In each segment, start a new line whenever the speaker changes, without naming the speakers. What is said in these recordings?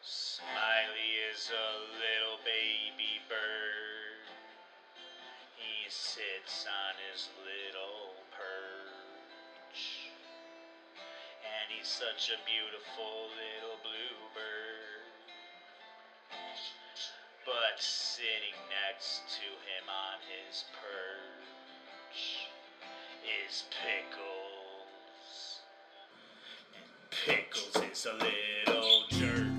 Smiley is a little baby bird. He sits on his little perch. And he's such a beautiful little bluebird. But sitting next to him on his perch is Pickles. And Pickles is a little jerk.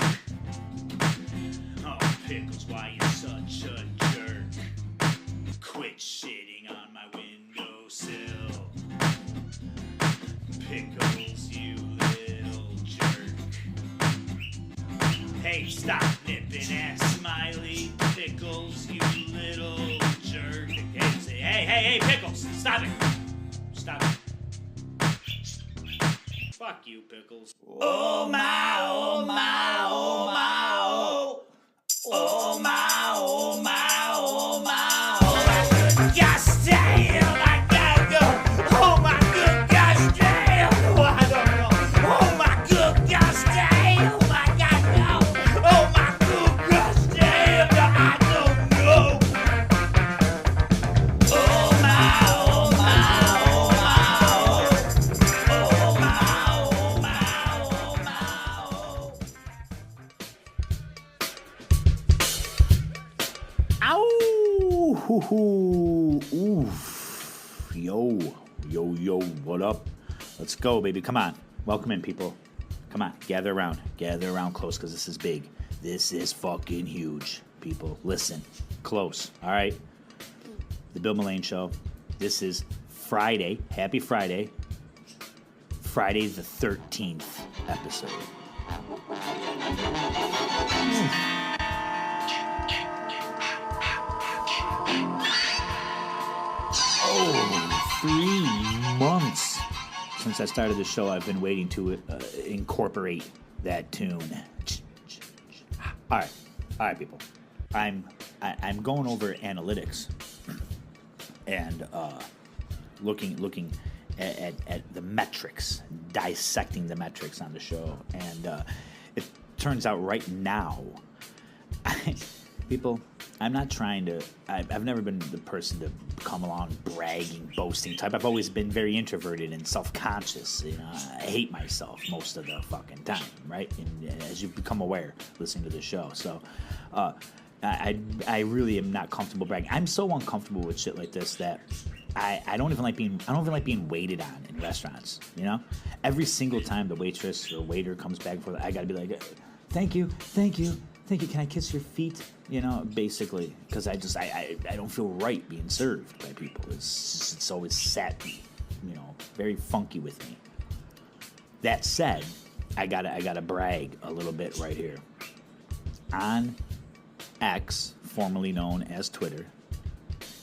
Oh, Pickles, why you such a jerk? Quit shitting on my windowsill. Pickles, you little jerk. Hey, stop nipping at Smiley. Pickles, you little jerk. Hey, Pickles, stop it. Stop it. Fuck you, Pickles. Oh my, oh my, oh my, oh. Oh my, oh my, oh my, oh my good gosh damn, I gotta go. Oh my good gosh damn, oh I don't know. Oh my good gosh damn, I gotta go. Oh my good gosh damn, I don't know. Oh my, oh my, oh my, oh. Oh my, oh my, oh my, oh.
Ow! Hoo-hoo. Oof. Yo, what up? Let's go, baby. Come on. Welcome in, people. Come on. Gather around close, because this is big. This is fucking huge, people. Listen. Close. All right? The Bill Mullane Show. This is Friday. Happy Friday. Friday the 13th episode. Oh, 3 months since I started the show. I've been waiting to incorporate that tune. All right, people. I'm going over analytics and looking at the metrics, dissecting the metrics on the show, and it turns out right now, people, I'm not trying to. I've never been the person to come along bragging, boasting type. I've always been very introverted and self-conscious. You know, I hate myself most of the fucking time, right? And as you become aware, listening to the show, so I really am not comfortable bragging. I'm so uncomfortable with shit like this that I don't even like being waited on in restaurants. You know, every single time the waitress or waiter comes back for, I gotta be like, thank you. Can I kiss your feet? You know, basically, because I don't feel right being served by people. It's always sat, you know, very funky with me. That said, I gotta brag a little bit right here. On X, formerly known as Twitter,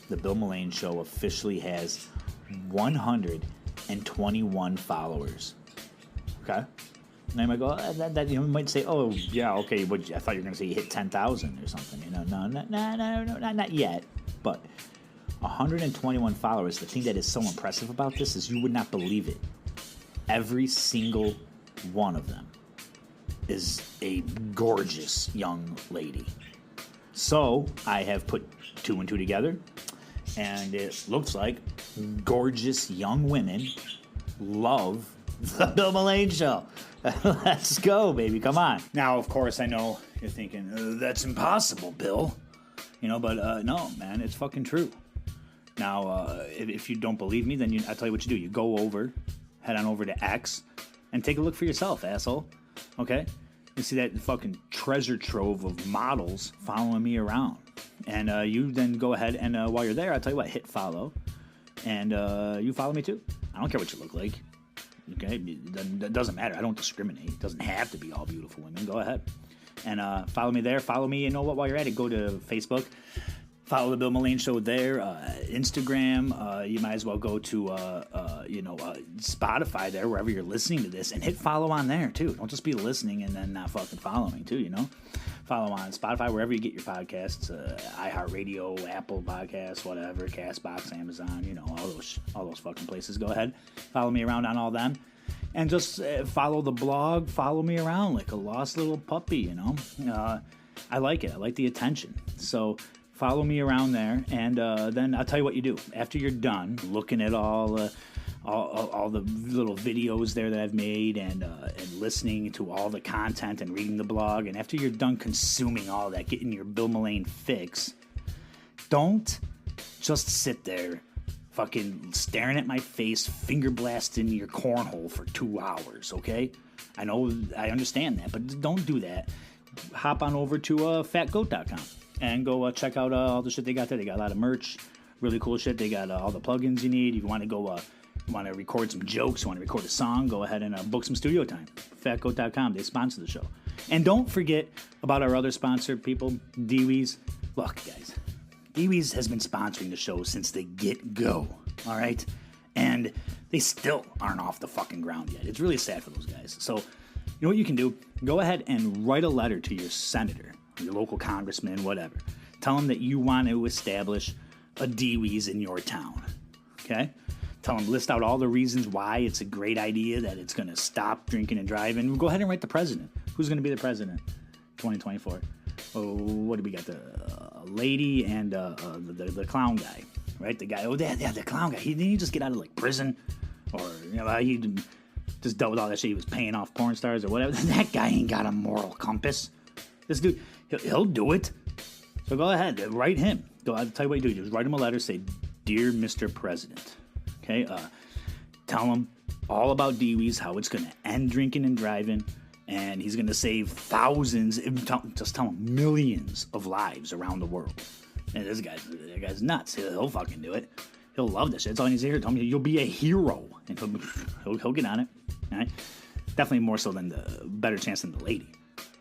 the Bill Mullane Show officially has 121 followers. Okay? And I might go, that you might say, oh, yeah, okay, but I thought you were going to say you hit 10,000 or something. You know, no, not yet. But 121 followers, the thing that is so impressive about this is you would not believe it. Every single one of them is a gorgeous young lady. So I have put 2 and 2 together, and it looks like gorgeous young women love the Bill Mullane Show. Let's go, baby. Come on. Now, of course, I know you're thinking, that's impossible, Bill. You know, but no, man, it's fucking true. Now, if you don't believe me, then I'll tell you what you do. You go over, head on over to X, and take a look for yourself, asshole. Okay? You see that fucking treasure trove of models following me around. And you then go ahead and while you're there, I'll tell you what, hit follow. And you follow me too. I don't care what you look like. Okay? It doesn't matter. I don't discriminate. It doesn't have to be all beautiful women. Go ahead. And follow me there. Follow me. You know what? While you're at it, go to Facebook. Follow the Bill Mullane Show there. Instagram. You might as well go to Spotify there, wherever you're listening to this, and hit follow on there too. Don't just be listening and then not fucking following too. You know, follow on Spotify, wherever you get your podcasts, iHeartRadio, Apple Podcasts, whatever, Castbox, Amazon. You know, all those fucking places. Go ahead, follow me around on all them. And just follow the blog, follow me around like a lost little puppy, you know. I like it. I like the attention. So follow me around there, and then I'll tell you what you do. After you're done looking at all the little videos there that I've made and listening to all the content and reading the blog, and after you're done consuming all that, getting your Bill Mullane fix, don't just sit there fucking staring at my face, finger blasting your cornhole for 2 hours, okay? I know, I understand that, but don't do that. Hop on over to fatgoat.com and go check out all the shit they got there. They got a lot of merch, really cool shit. They got all the plugins you need. If you want to go, want to record some jokes, you want to record a song, go ahead and book some studio time. Fatgoat.com, they sponsor the show. And don't forget about our other sponsor people, Dewey's. Look, guys, Dewey's has been sponsoring the show since the get-go, all right? And they still aren't off the fucking ground yet. It's really sad for those guys. So, you know what you can do? Go ahead and write a letter to your senator, your local congressman, whatever. Tell them that you want to establish a Dewey's in your town, okay? Tell them, list out all the reasons why it's a great idea, that it's going to stop drinking and driving. Go ahead and write the president. Who's going to be the president 2024? Oh, what do we got? The lady and the clown guy, right? The guy. Oh, yeah, the clown guy. Didn't he just get out of like prison, or you know, he just dealt with all that shit. He was paying off porn stars or whatever. That guy ain't got a moral compass. This dude, he'll do it. So go ahead, write him. I'll tell you what you do. Just write him a letter. Say, "Dear Mr. President," okay? Tell him all about Dewey's, how it's going to end drinking and driving. And he's going to save thousands, just tell him millions of lives around the world. And that guy's nuts. He'll fucking do it. He'll love this shit. That's all he needs to hear. Tell me you'll be a hero. And he'll get on it. All right? Definitely more so than better chance than the lady.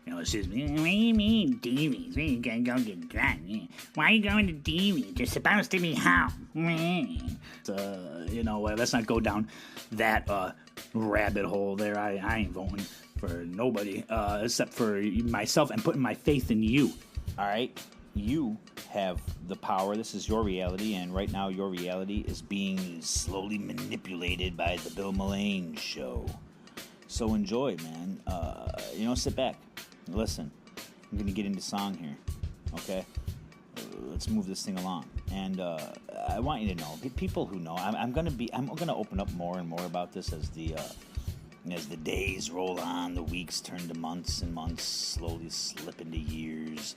You know, she's, what do you mean, Dewey's? We gotta go get drunk. Why are you going to Dewey's? You're supposed to be home. You know, let's not go down that rabbit hole there. I ain't voting for nobody except for myself and putting my faith in you.
All right? You have the power. This is your reality, and right now your reality is being slowly manipulated by the Bill Mullane show. So enjoy, man. You know, sit back. Listen. I'm going to get into song here. Okay? Let's move this thing along. And I want you to know, people who know, I'm going to open up more and more about this as the days roll on, the weeks turn to months, and months slowly slip into years,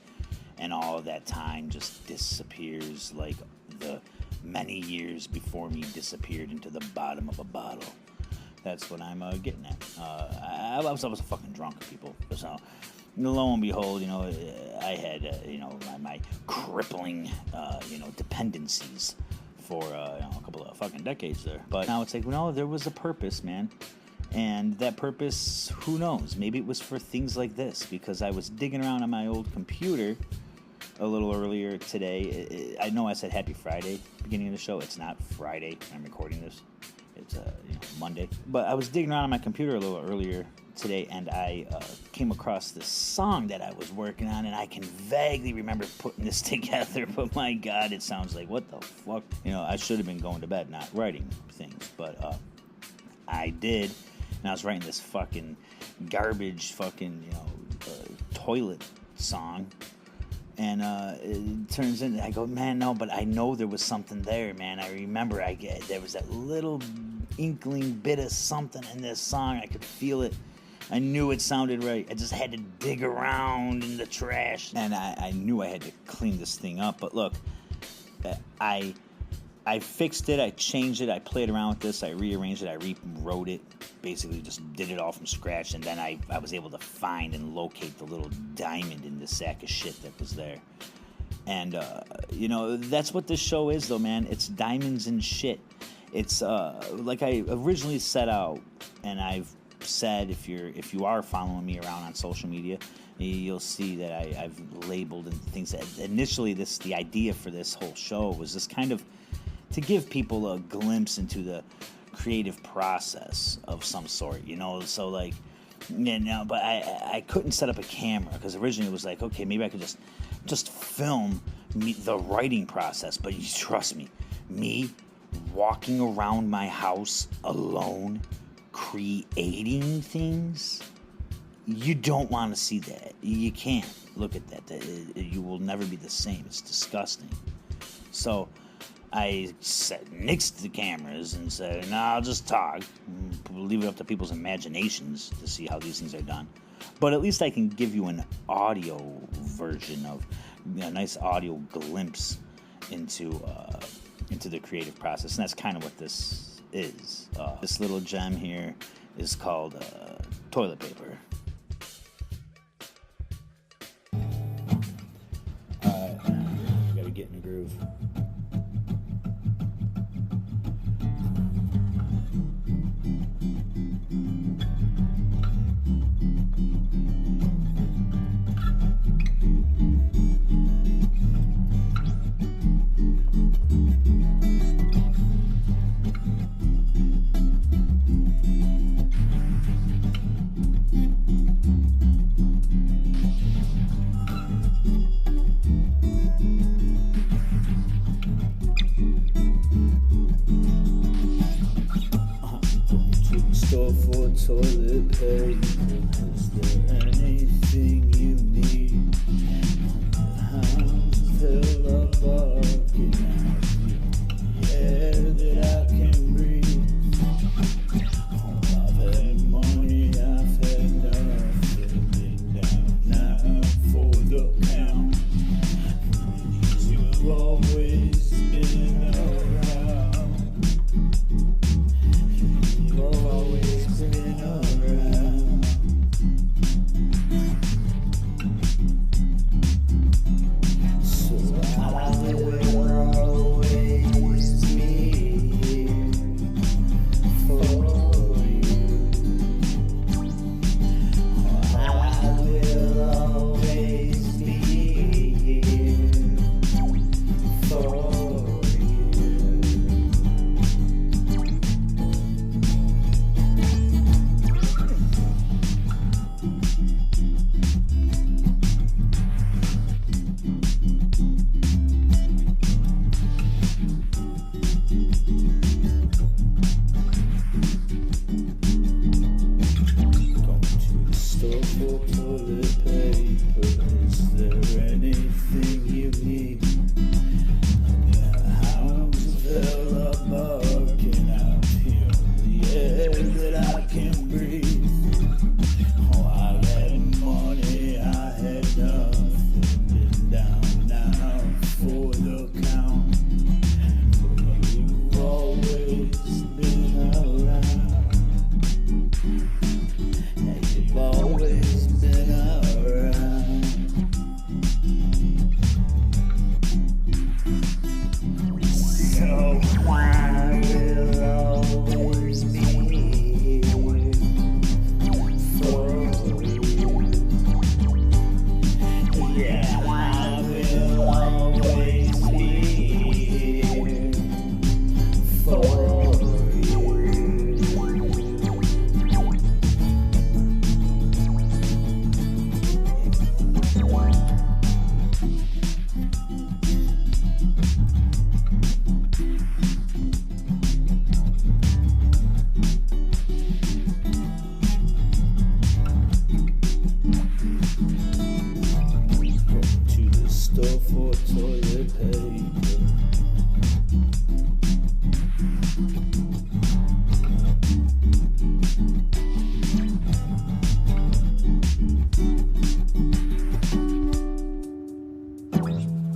and all of that time just disappears like the many years before me disappeared into the bottom of a bottle. That's what I'm getting at. I was a fucking drunk, people. So, lo and behold, you know, I had, my crippling, dependencies for a couple of fucking decades there. But now it's like, no, there was a purpose, man. And that purpose, who knows? Maybe it was for things like this, because I was digging around on my old computer a little earlier today. I know I said Happy Friday beginning of the show. It's not Friday. I'm recording this. It's Monday. But I was digging around on my computer a little earlier today, and I came across this song that I was working on, and I can vaguely remember putting this together, but my God, it sounds like, what the fuck? You know, I should have been going to bed, not writing things, but I did, and I was writing this fucking garbage fucking, toilet song, and it turns in, I go, man, no, but I know there was something there, man. I remember there was that little inkling bit of something in this song. I could feel it. I knew it sounded right. I just had to dig around in the trash, and I knew I had to clean this thing up. But look, I fixed it, I changed it, I played around with this, I rearranged it, I rewrote it, basically just did it all from scratch, and then I was able to find and locate the little diamond in the sack of shit that was there. And, that's what this show is, though, man. It's diamonds and shit. It's, like I originally set out, and I've said, if you are following me around on social media, you'll see that I've labeled and things that initially the idea for this whole show was this kind of to give people a glimpse into the creative process of some sort, so like, but I couldn't set up a camera, because originally it was like, okay, maybe I could just film the writing process, but you trust me walking around my house alone, creating things, you don't want to see that. You can't look at that. You will never be the same. It's disgusting. So I nixed the cameras and said, no, I'll just talk. We'll leave it up to people's imaginations to see how these things are done. But at least I can give you an audio version of a nice audio glimpse into the creative process. And that's kind of what this is. This little gem here is called toilet paper. Alright, I gotta get in the groove. Store for toilet paper. Is there anything you need? Hounds fill up barking out the air that I can breathe. Oh, I've had money, I've had nothing. Been down now for the count. You've always been around. You've always been around. So I will always be here for you. I will always be here for you. Going to the store for toilet paper. Is there anything you need? Hounds of hell are barking out here. The air that I can breathe. Oh, I had money, I had nothing. Been down now for the count. You've always been around. You've always been around. So I will always be here for you. Yeah, I will always be here for you. To the store for toilet paper.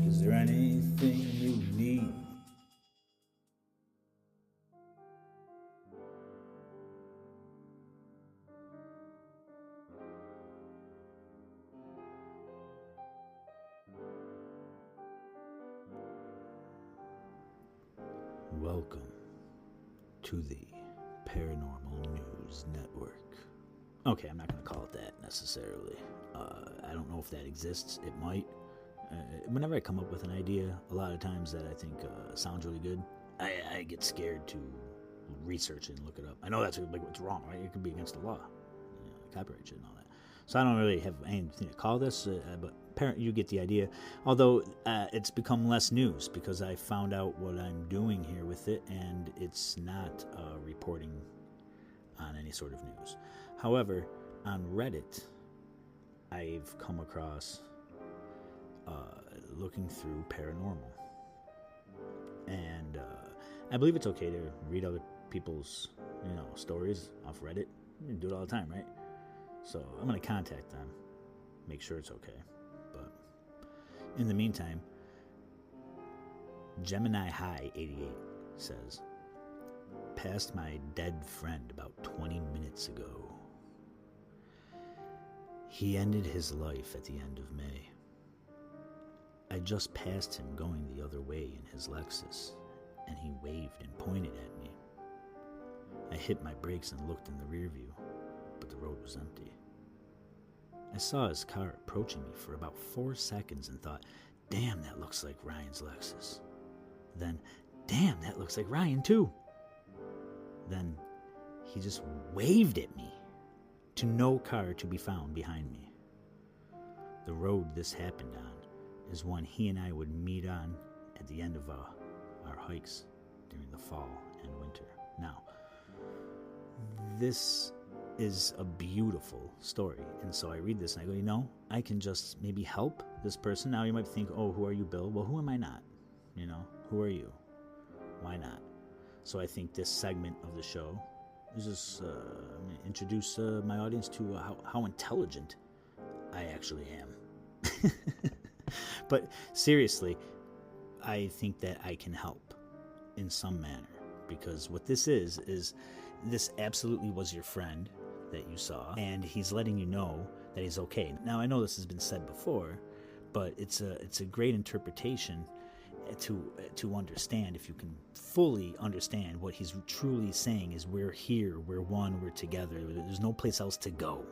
Is there anything you need? Welcome to the Paranormal News Network. Okay, I'm not going to call it that necessarily. I don't know if that exists. It might. Whenever I come up with an idea, a lot of times that I think sounds really good, I get scared to research it and look it up. I know that's like what's wrong, right? It could be against the law, copyright shit and all that. So I don't really have anything to call this, but you get the idea. Although it's become less news because I found out what I'm doing here with it, and it's not reporting
on any sort of news. However, on Reddit, I've come across looking through paranormal. And I believe it's okay to read other people's, stories off Reddit. You do it all the time, right? So I'm going to contact them, make sure it's okay. But in the meantime, Gemini High 88 says, passed my dead friend about 20 minutes ago. He ended his life at the end of May. I just passed him going the other way in his Lexus, and he waved and pointed at me. I hit my brakes and looked in the rear view, but the road was empty. I saw his car approaching me for about 4 seconds and thought, damn, that looks like Ryan's Lexus. Then, damn, that looks like Ryan too. Then he just waved at me to no car to be found behind me. The road this happened on is one he and I would meet on at the end of our hikes during the fall and winter. Now, this is a beautiful story, and so I read this and I go, I can just maybe help this person. Now you might think, oh, who are you, Bill? Well, who am I not? Who are you? Why not? So I think this segment of the show is just introduce my audience to how intelligent I actually am. But seriously, I think that I can help in some manner, because what this is this absolutely was your friend that you saw, and he's letting you know that he's okay. Now, I know this has been said before, but it's a great interpretation to understand. If you can fully understand what he's truly saying is, we're here, we're one, we're together, there's no place else to go.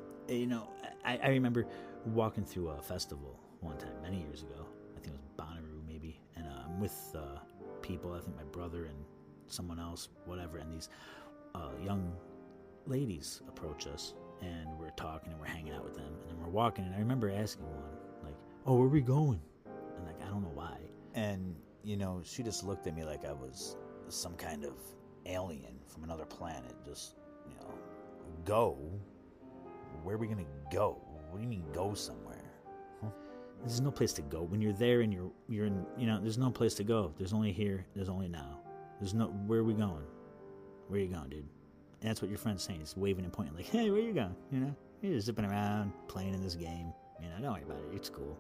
I remember walking through a festival one time many years ago. I think it was Bonnaroo maybe, and I'm with people, I think my brother and someone else, whatever, and these young ladies approach us, and we're talking and we're hanging out with them, and then we're walking, and I remember asking one, like, oh, where are we going? And I don't know why. And, she just looked at me like I was some kind of alien from another planet. Just, go? Where are we going to go? What do you mean go somewhere? Huh? There's no place to go. When you're there and you're in, there's no place to go. There's only here. There's only now. Where are we going? Where are you going, dude? And that's what your friend's saying. He's waving and pointing like, hey, where are you going? You're just zipping around, playing in this game. Don't worry about it. It's cool.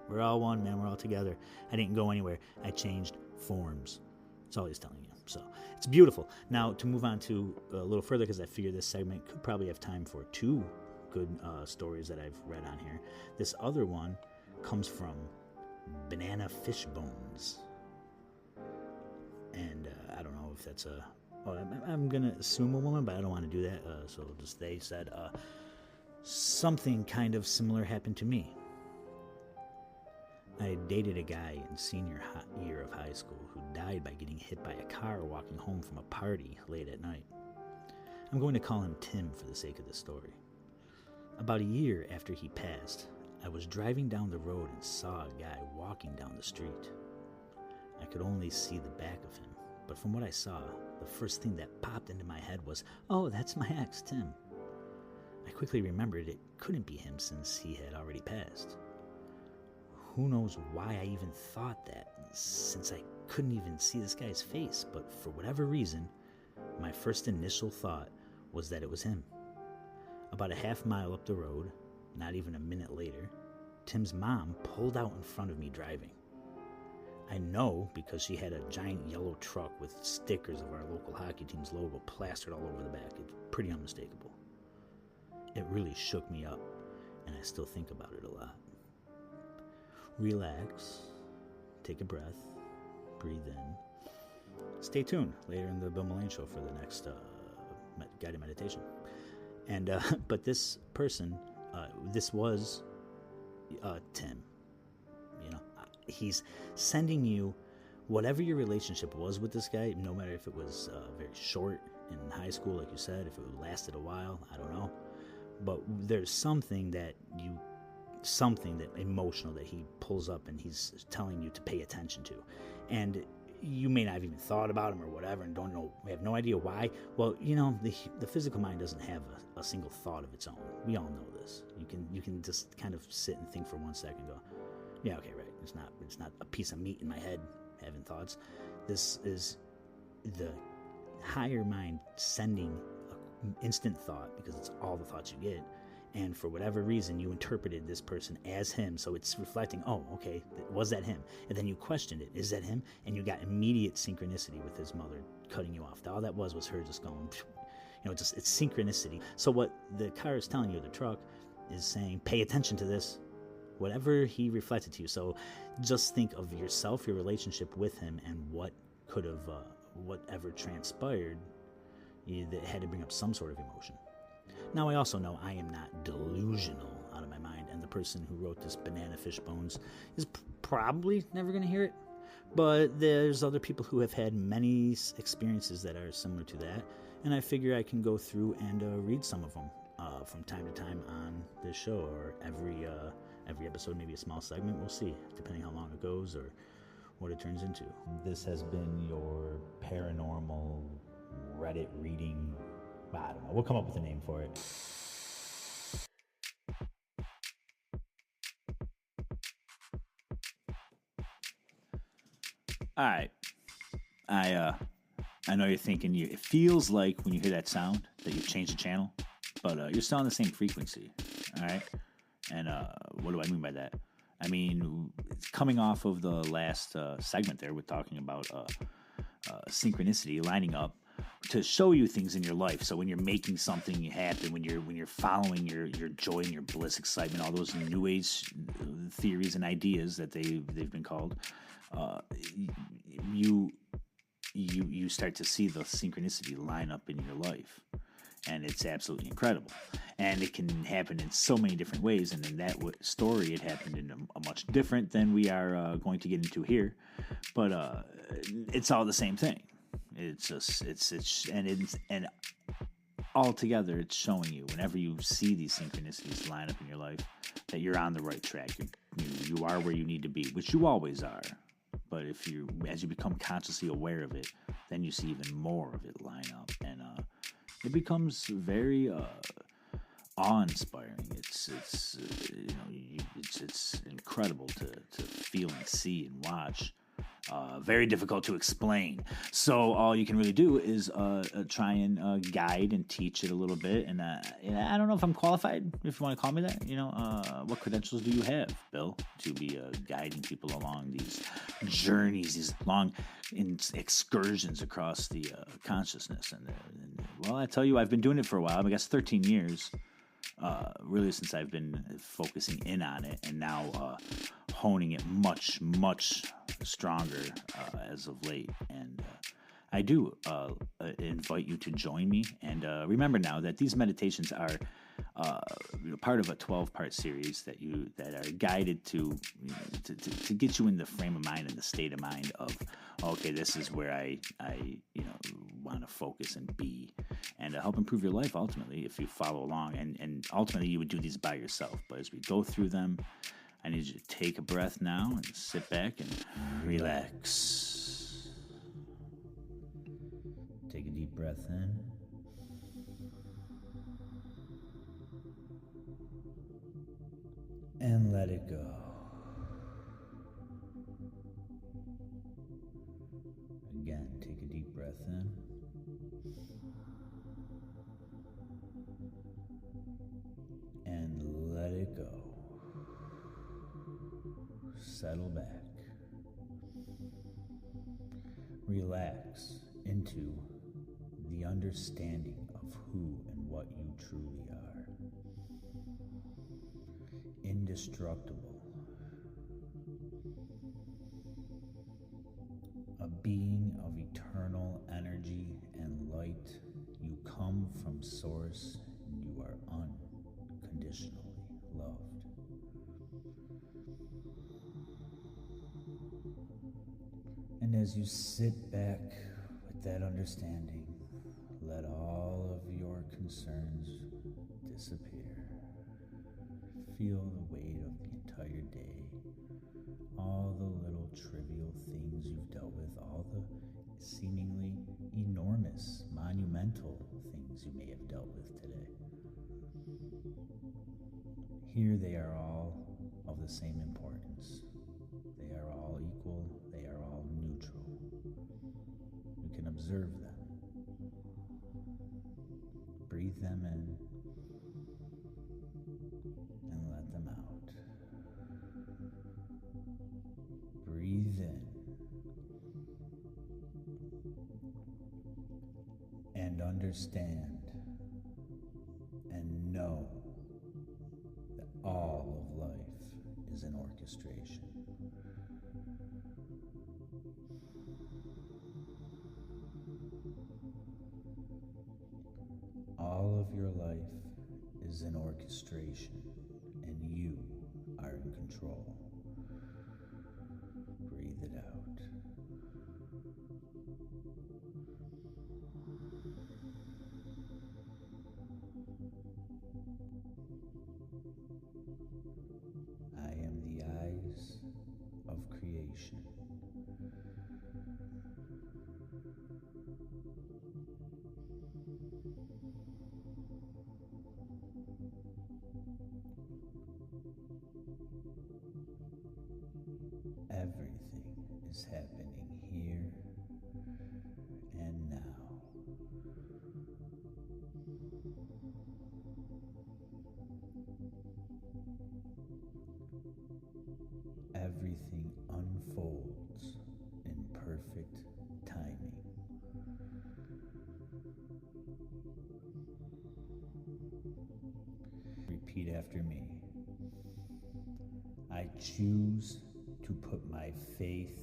We're all one, man. We're all together. I didn't go anywhere. I changed forms. That's all he's telling you. So it's beautiful. Now, to move on to a little further, because I figure this segment could probably have time for 2 good stories that I've read on here. This other one comes from Banana Fish Bones. And I don't know if that's I'm going to assume a woman, but I don't want to do that. So just they said, something kind of similar happened to me. I dated a guy in senior year of high school who died by getting hit by a car walking home from a party late at night. I'm going to call him Tim for the sake of the story. About a year after he passed, I was driving down the road and saw a guy walking down the street. I could only see the back of him, but from what I saw, the first thing that popped into my head was, oh, that's my ex, Tim. I quickly remembered it couldn't be him since he had already passed. Who knows why I even thought that, since I couldn't even see this guy's face, but for whatever reason, my first initial thought was that it was him. About a half mile up the road, not even a minute later, Tim's mom pulled out in front of me driving. I know because she had a giant yellow truck with stickers of our local hockey team's logo plastered all over the back. It's pretty unmistakable. It really shook me up, and I still think about it a lot. Relax, take a breath, breathe in. Stay tuned later in the Bill Mullane Show for the next guided meditation. And but this person, this was Tim. He's sending you whatever your relationship was with this guy, no matter if it was very short in high school, like you said, if it lasted a while, I don't know. But there's something emotional that he pulls up and he's telling you to pay attention to. And you may not have even thought about them or whatever and have no idea why. Well, the physical mind doesn't have a single thought of its own. We all know this. You can just kind of sit and think for 1 second and go, yeah, okay, right. It's not a piece of meat in my head having thoughts. This is the higher mind sending an instant thought, because it's all the thoughts you get. And for whatever reason, you interpreted this person as him. So it's reflecting, oh, okay, was that him? And then you questioned it. Is that him? And you got immediate synchronicity with his mother cutting you off. All that was her just going, it's synchronicity. So what the car is telling you, the truck, is saying, pay attention to this. Whatever he reflected to you. So just think of yourself, your relationship with him, and what could have, whatever transpired, that had to bring up some sort of emotion. Now, I also know I am not delusional out of my mind, and the person who wrote this Banana Fish Bones is probably never going to hear it, but there's other people who have had many experiences that are similar to that, and I figure I can go through and read some of them from time to time on this show, or every episode, maybe a small segment. We'll see, depending how long it goes or what it turns into. This has been your paranormal Reddit reading. I don't know. We'll come up with a name for it.
All right. I know you're thinking, it feels like when you hear that sound that you've changed the channel, but you're still on the same frequency. All right. And what do I mean by that? I mean, it's coming off of the last segment there, we're talking about synchronicity, lining up to show you things in your life. So when you're making something happen, when you're following your joy and your bliss, excitement, all those new age theories and ideas that they've been called, you start to see the synchronicity line up in your life, and it's absolutely incredible. And it can happen in so many different ways. And in that story, it happened in a much different than we are going to get into here. But it's all the same thing. It's just and all together, it's showing you whenever you see these synchronicities line up in your life that you're on the right track. You are where you need to be, which you always are. But as you become consciously aware of it, then you see even more of it line up, and it becomes very awe-inspiring. It's incredible to feel and see and watch. Very difficult to explain. So all you can really do is try and guide and teach it a little bit. And I don't know if I'm qualified, if you want to call me that. What credentials do you have, Bill, to be guiding people along these journeys, these long excursions across the consciousness? And well, I tell you, I've been doing it for a while. I guess 13 years. Really, since I've been focusing in on it, and now honing it much, much stronger as of late. And I do invite you to join me. And remember now that these meditations are part of a 12-part series that are guided to get you in the frame of mind and the state of mind of, okay, this is where I want to focus and be, and help improve your life ultimately if you follow along. And ultimately you would do these by yourself. But as we go through them, I need you to take a breath now and sit back and relax.
Take a deep breath in. And let it go. Again, take a deep breath in. And let it go. Settle back. Relax into the understanding of who and what you truly are. Indestructible. A being of eternal energy and light. You come from Source, and you are unconditionally loved. And as you sit back with that understanding, let all of your concerns disappear. Feel the weight of the entire day, all
all the little trivial things you've dealt with, all the seemingly enormous, monumental things you may have dealt with today. Here they are all of the same importance. They are all equal, they are all neutral. You can observe them. Breathe them in and let them out. Breathe in and understand and know that all of life is an orchestration. All of your life is an orchestration, and you are in control. Breathe it out. I am the eyes of creation. Everything is happening here and now. Everything unfolds in perfect timing. Repeat after me. I choose to put my faith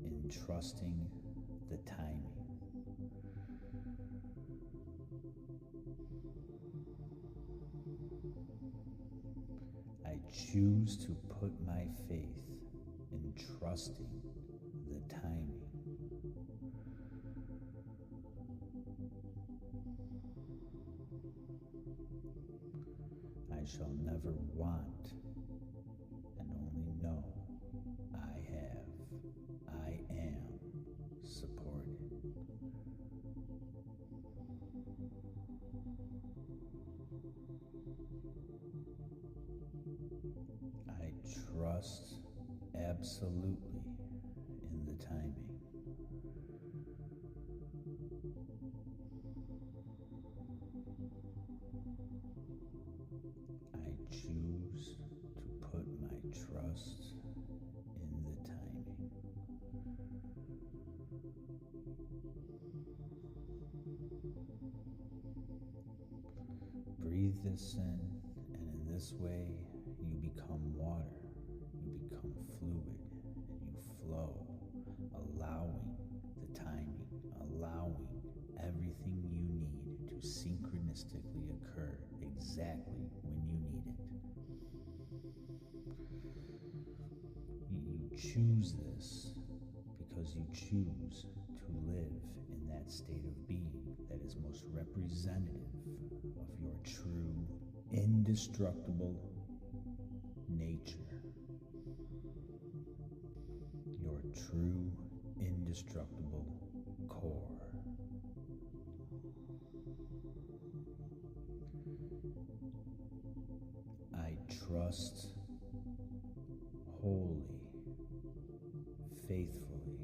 in trusting the timing. I choose to put my faith in trusting the timing. I shall never want and only know I am supported. I trust absolutely in the timing. I choose to put my trust in the timing. Breathe this in, and in this way, you become water, you become fluid, and you flow, allowing the timing, allowing everything you need to synchronistically occur exactly when you need it. You choose this because you choose to live in that state of being that is most representative of your true, indestructible nature. Your true, indestructible core. I trust wholly, faithfully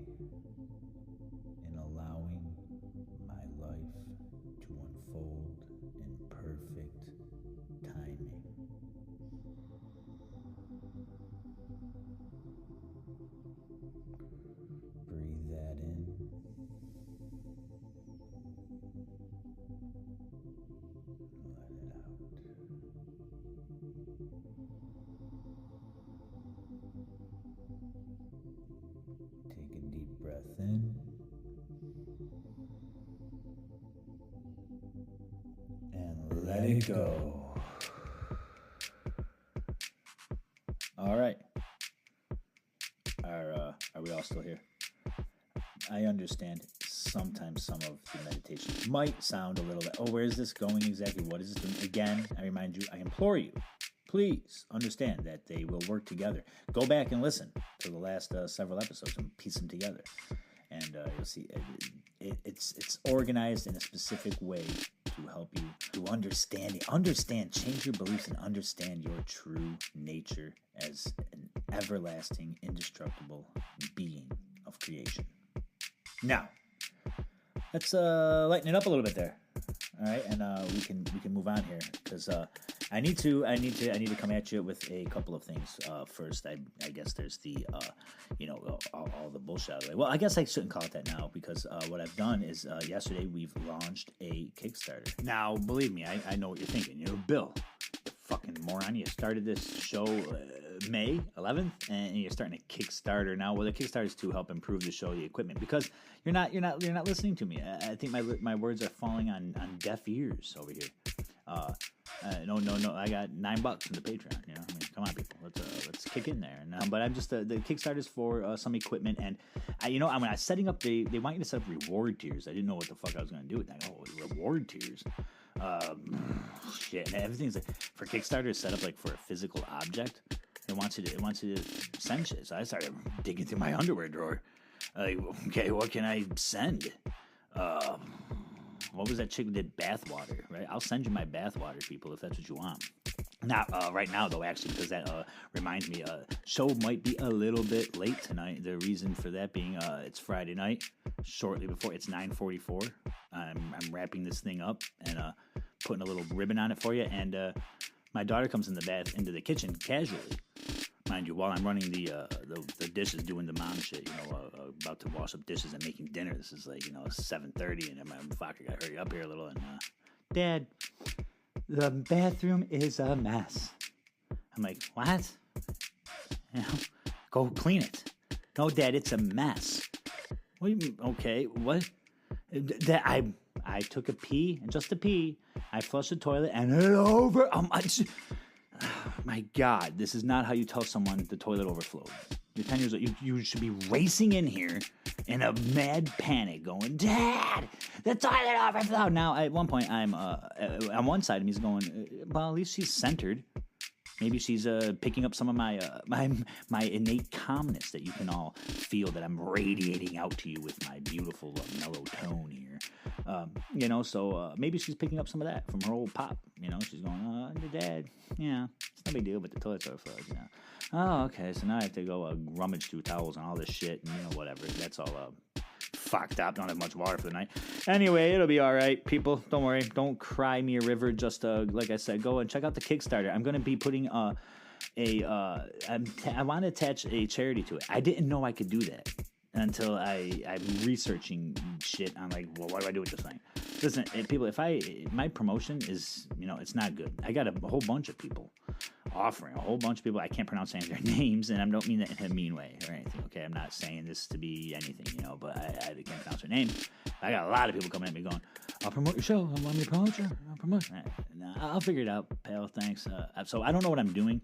in allowing my life to unfold in perfect timing. Breathe that in. Let it out. Take a deep breath in. And let it go.
All right. Are we all still here? I understand sometimes some of the meditation might sound a little bit, oh, where is this going exactly? What is this doing? Again, I remind you, I implore you, Please understand that they will work together. Go back and listen to the last several episodes and piece them together. And you'll see it's organized in a specific way to help you to understand, change your beliefs and understand your true nature as an everlasting, indestructible being of creation. Now, let's lighten it up a little bit there. All right, and we can move on here because I need to come at you with a couple of things. First, I guess there's the all the bullshit out of the way. Well, I guess I shouldn't call it that now because what I've done is yesterday we've launched a Kickstarter. Now, believe me, I know what you're thinking. Bill, you fucking moron, you started this show May 11th, and you're starting a Kickstarter now. Well, the Kickstarter is to help improve the show, the equipment, because you're not listening to me. I think my words are falling on deaf ears over here. No, I got $9 in the Patreon. Come on, people, let's kick in there. But I'm just the Kickstarter is for some equipment, and when I was setting up, they want you to set up reward tiers. I didn't know what the fuck I was going to do with that. Oh, reward tiers. Shit, and everything's like for Kickstarter is set up like for a physical object. It wants you to send shit. So I started digging through my underwear drawer. Like, okay, what can I send? What was that chick who did bathwater, right? I'll send you my bathwater, people, if that's what you want. Not right now, though, actually, because that reminds me, show might be a little bit late tonight. The reason for that being it's Friday night, shortly before, it's 9:44. I'm wrapping this thing up and putting a little ribbon on it for you, and my daughter comes into the kitchen casually. Mind you, while I'm running the dishes, doing the mom shit, about to wash up dishes and making dinner. This is like, 7:30, and I'm fuck, I gotta hurry up here a little. And Dad, the bathroom is a mess. I'm like, what? Go clean it. No, Dad, it's a mess. What do you mean? Okay, what? That I took a pee, and just a pee. I flushed the toilet, and it over. My God, this is not how you tell someone the toilet overflowed. You're 10 years old. You should be racing in here in a mad panic going, Dad, the toilet overflowed. Now, at one point, I'm on one side of me is going, well, at least she's centered. Maybe she's picking up some of my innate calmness that you can all feel that I'm radiating out to you with my beautiful mellow tone here. So maybe she's picking up some of that from her old pop. She's going, Dad, it's no big deal, but the toilet's overflowed. Oh, okay, so now I have to go rummage through towels and all this shit and whatever. That's all fucked up. Don't have much water for the night. Anyway, it'll be all right, people. Don't worry. Don't cry me a river. Just like I said, go and check out the Kickstarter. I'm going to be putting I want to attach a charity to it. I didn't know I could do that until I'm researching shit. I'm like, well, what do I do with this thing? Listen, people, my promotion is, it's not good. I got a whole bunch of people offering, I can't pronounce any of their names, and I don't mean that in a mean way or anything, okay? I'm not saying this to be anything, but I can't pronounce their name. I got a lot of people coming at me going, I'll promote your show. I want me to promote you. I'll promote you. I'll figure it out, pal. Thanks. So I don't know what I'm doing,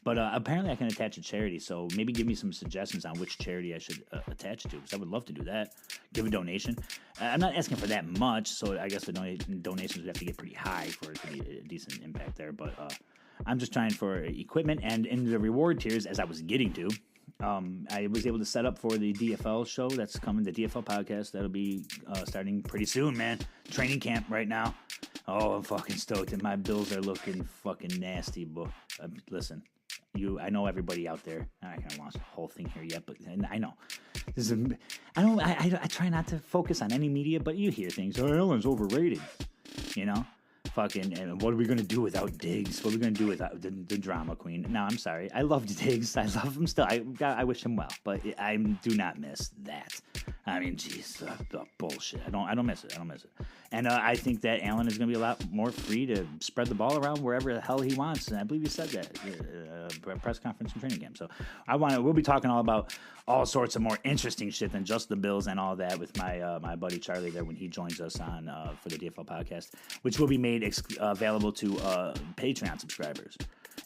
but apparently I can attach a charity. So maybe give me some suggestions on which charity I should attach it to, because I would love to do that. Give a donation. I'm not asking for that much, so I guess the donations would have to get pretty high for it to be a decent impact there. But I'm just trying for equipment, and in the reward tiers, as I was getting to, I was able to set up for the DFL show that's coming, the DFL podcast. That'll be starting pretty soon, man. Training camp right now. Oh, I'm fucking stoked, and my bills are looking fucking nasty. But listen, I know everybody out there. I'm not gonna launch the whole thing here yet, but I know. I try not to focus on any media, but you hear things. Oh, Ellen's overrated. Fucking, and what are we going to do without Diggs? What are we going to do without the drama queen? No, I'm sorry. I love Diggs. I love him still. I wish him well, but I do not miss that. I mean, jeez, the bullshit. I don't miss it. And I think that Allen is going to be a lot more free to spread the ball around wherever the hell he wants. And I believe he said that press conference and training camp. So we'll be talking all about all sorts of more interesting shit than just the Bills and all that with my buddy Charlie there when he joins us on for the DFL podcast, which will be made available to Patreon subscribers.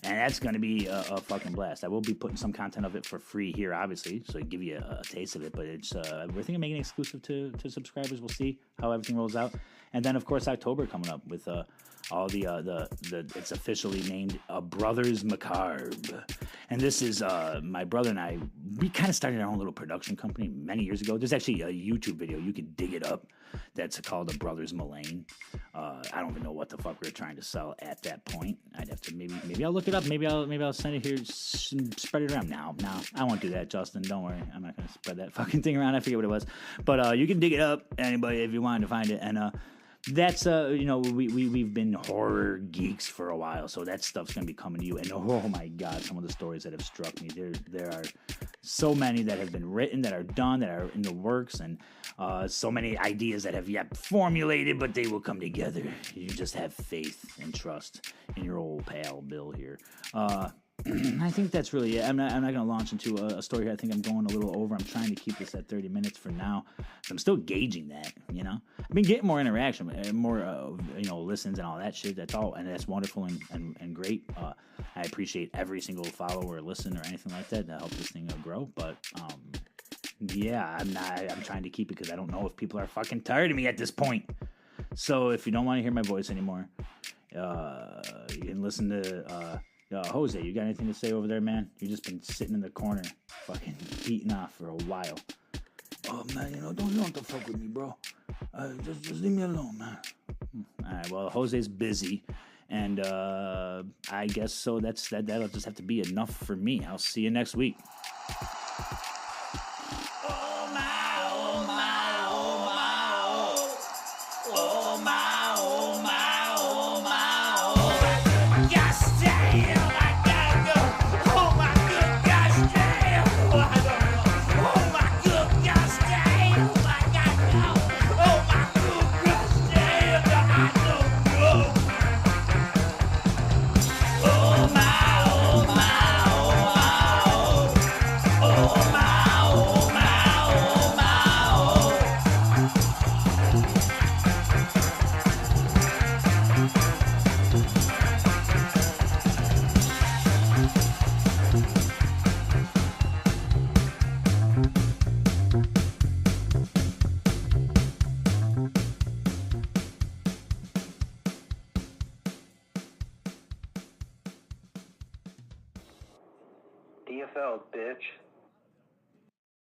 And that's going to be a fucking blast. I will be putting some content of it for free here, obviously, so I give you a taste of it. But it's we're thinking of making it exclusive to subscribers. We'll see how everything rolls out. And then, of course, October coming up with All the it's officially named Brothers Macabre, and this is my brother and I. We kind of started our own little production company many years ago. There's actually a YouTube video, you can dig it up. That's called the Brothers Mullane. I don't even know what the fuck we were trying to sell at that point. I'd have to maybe I'll look it up. Maybe I'll send it here, spread it around. No, I won't do that, Justin. Don't worry, I'm not gonna spread that fucking thing around. I forget what it was, but you can dig it up, anybody, if you wanted to find it. And that's we've been horror geeks for a while, so that stuff's gonna be coming to you. And oh my god, some of the stories that have struck me, there are so many that have been written, that are done, that are in the works, and so many ideas that have yet formulated, but they will come together. You just have faith and trust in your old pal Bill here. I think that's really it. I'm not going to launch into a story here. I think I'm going a little over. I'm trying to keep this at 30 minutes for now. I'm still gauging that, you know. I've been getting more interaction, more, listens and all that shit. That's all, and that's wonderful and great. I appreciate every single follow or listen or anything like that helps this thing grow. But yeah, I'm trying to keep it because I don't know if people are fucking tired of me at this point. So if you don't want to hear my voice anymore, you can listen to. Jose, you got anything to say over there, man? You've just been sitting in the corner, fucking beating off for a while.
Oh, man, don't have to fuck with me, bro. Just leave me alone, man.
All right, well, Jose's busy, and I guess so. That'll just have to be enough for me. I'll see you next week.
Oh, my, oh, my, oh, my, oh. Oh, my, oh, my, oh, my, oh. Gosh damn, I gotta go. Oh, my good gosh damn. Oh, I don't know. Oh, my good gosh damn, I gotta go. Oh, my good gosh damn, I don't know. Oh, my, oh, my, oh, my, oh. Oh, my, oh, my, oh, my, oh.
DFL, bitch.